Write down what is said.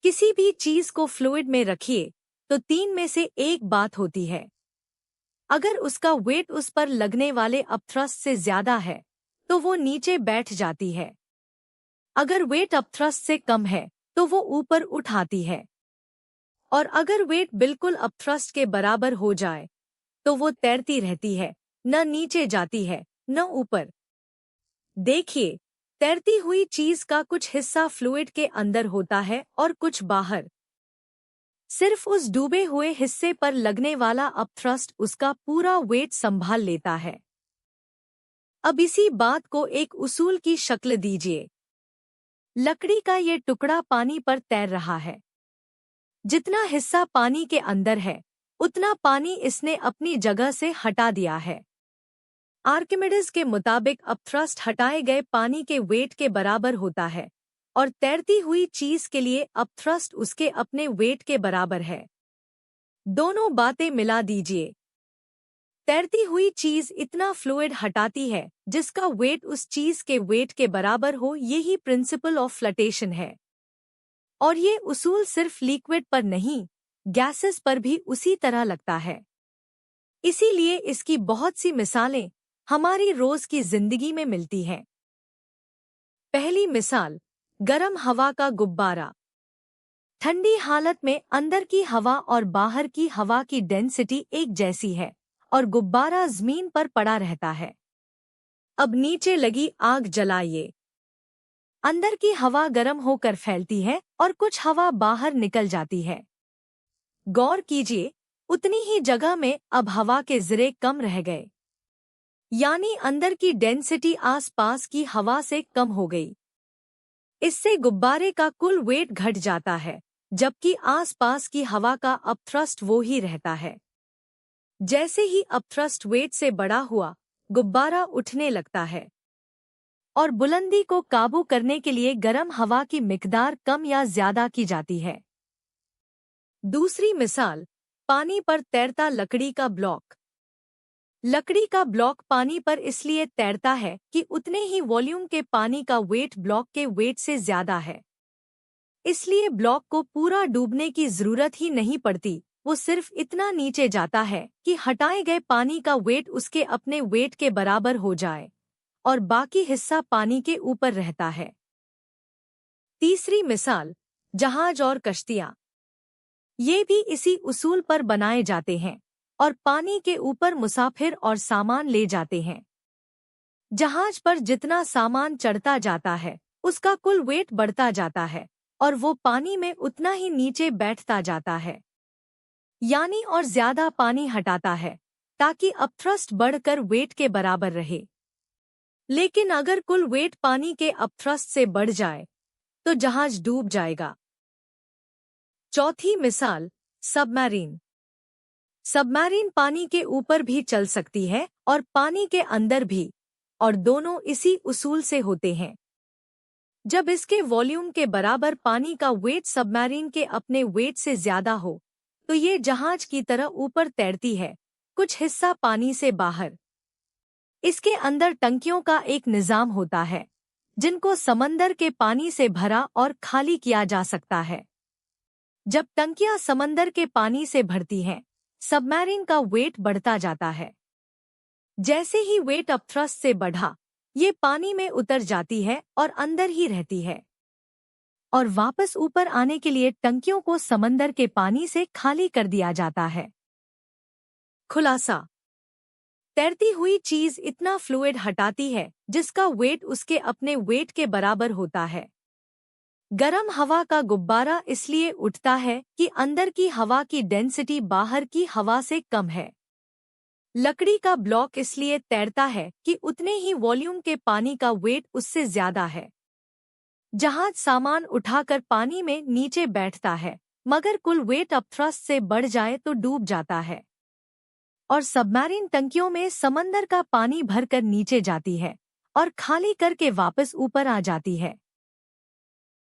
किसी भी चीज को फ्लूइड में रखिए तो तीन में से एक बात होती है। अगर उसका वेट उस पर लगने वाले अपथ्रस्ट से ज्यादा है तो वो नीचे बैठ जाती है। अगर वेट अपथ्रस्ट से कम है तो वो ऊपर उठ आती है। और अगर वेट बिल्कुल अपथ्रस्ट के बराबर हो जाए तो वो तैरती रहती है, न नीचे जाती है न ऊपर। देखिए, तैरती हुई चीज का कुछ हिस्सा फ्लूइड के अंदर होता है और कुछ बाहर। सिर्फ उस डूबे हुए हिस्से पर लगने वाला अपथ्रस्ट उसका पूरा वेट संभाल लेता है। अब इसी बात को एक उसूल की शक्ल दीजिए। लकड़ी का ये टुकड़ा पानी पर तैर रहा है। जितना हिस्सा पानी के अंदर है उतना पानी इसने अपनी जगह से हटा दिया है। आर्किमिडीज के मुताबिक अपथ्रस्ट हटाए गए पानी के वेट के बराबर होता है और तैरती हुई चीज के लिए अपथ्रस्ट उसके अपने वेट के बराबर है। दोनों बातें मिला दीजिए। तैरती हुई चीज इतना फ्लूइड हटाती है जिसका वेट उस चीज के वेट के बराबर हो। यही प्रिंसिपल ऑफ फ्लटेशन है। और ये उसूल सिर्फ लिक्विड पर नहीं, गैसेस पर भी उसी तरह लगता है। इसीलिए इसकी बहुत सी मिसालें हमारी रोज की जिंदगी में मिलती हैं। पहली मिसाल, गर्म हवा का गुब्बारा। ठंडी हालत में अंदर की हवा और बाहर की हवा की डेंसिटी एक जैसी है और गुब्बारा जमीन पर पड़ा रहता है। अब नीचे लगी आग जलाइए। अंदर की हवा गर्म होकर फैलती है और कुछ हवा बाहर निकल जाती है। गौर कीजिए, उतनी ही जगह में अब हवा के ज़रे कम रह गए, यानी अंदर की डेंसिटी आसपास की हवा से कम हो गई। इससे गुब्बारे का कुल वेट घट जाता है, जबकि आसपास की हवा का अपथ्रस्ट वो ही रहता है। जैसे ही अपथ्रस्ट वेट से बड़ा हुआ, गुब्बारा उठने लगता है और बुलंदी को काबू करने के लिए गर्म हवा की मिकदार कम या ज्यादा की जाती है। दूसरी मिसाल, पानी पर तैरता लकड़ी का ब्लॉक। लकड़ी का ब्लॉक पानी पर इसलिए तैरता है कि उतने ही वॉल्यूम के पानी का वेट ब्लॉक के वेट से ज्यादा है। इसलिए ब्लॉक को पूरा डूबने की जरूरत ही नहीं पड़ती, वो सिर्फ इतना नीचे जाता है कि हटाए गए पानी का वेट उसके अपने वेट के बराबर हो जाए और बाकी हिस्सा पानी के ऊपर रहता है। तीसरी मिसाल, जहाज और कश्तियां। ये भी इसी उसूल पर बनाए जाते हैं और पानी के ऊपर मुसाफिर और सामान ले जाते हैं। जहाज पर जितना सामान चढ़ता जाता है उसका कुल वेट बढ़ता जाता है और वो पानी में उतना ही नीचे बैठता जाता है, यानी और ज्यादा पानी हटाता है ताकि अपथ्रस्ट बढ़कर वेट के बराबर रहे। लेकिन अगर कुल वेट पानी के अपथ्रस्ट से बढ़ जाए तो जहाज डूब जाएगा। चौथी मिसाल, सबमरीन। सबमरीन पानी के ऊपर भी चल सकती है और पानी के अंदर भी, और दोनों इसी उसूल से होते हैं। जब इसके वॉल्यूम के बराबर पानी का वेट सबमरीन के अपने वेट से ज्यादा हो तो ये जहाज की तरह ऊपर तैरती है, कुछ हिस्सा पानी से बाहर। इसके अंदर टंकियों का एक निजाम होता है जिनको समंदर के पानी से भरा और खाली किया जा सकता है। जब टंकियां समंदर के पानी से भरती हैं, सबमरीन का वेट बढ़ता जाता है। जैसे ही वेट अपथ्रस्ट से बढ़ा, ये पानी में उतर जाती है और अंदर ही रहती है और वापस ऊपर आने के लिए टंकियों को समंदर के पानी से खाली कर दिया जाता है। खुलासा, तैरती हुई चीज इतना फ्लूइड हटाती है जिसका वेट उसके अपने वेट के बराबर होता है। गर्म हवा का गुब्बारा इसलिए उठता है कि अंदर की हवा की डेंसिटी बाहर की हवा से कम है। लकड़ी का ब्लॉक इसलिए तैरता है कि उतने ही वॉल्यूम के पानी का वेट उससे ज्यादा है। जहाज सामान उठाकर पानी में नीचे बैठता है, मगर कुल वेट अपथ्रस्ट से बढ़ जाए तो डूब जाता है। और सबमरीन टंकियों में समंदर का पानी भरकर नीचे जाती है और खाली करके वापस ऊपर आ जाती है।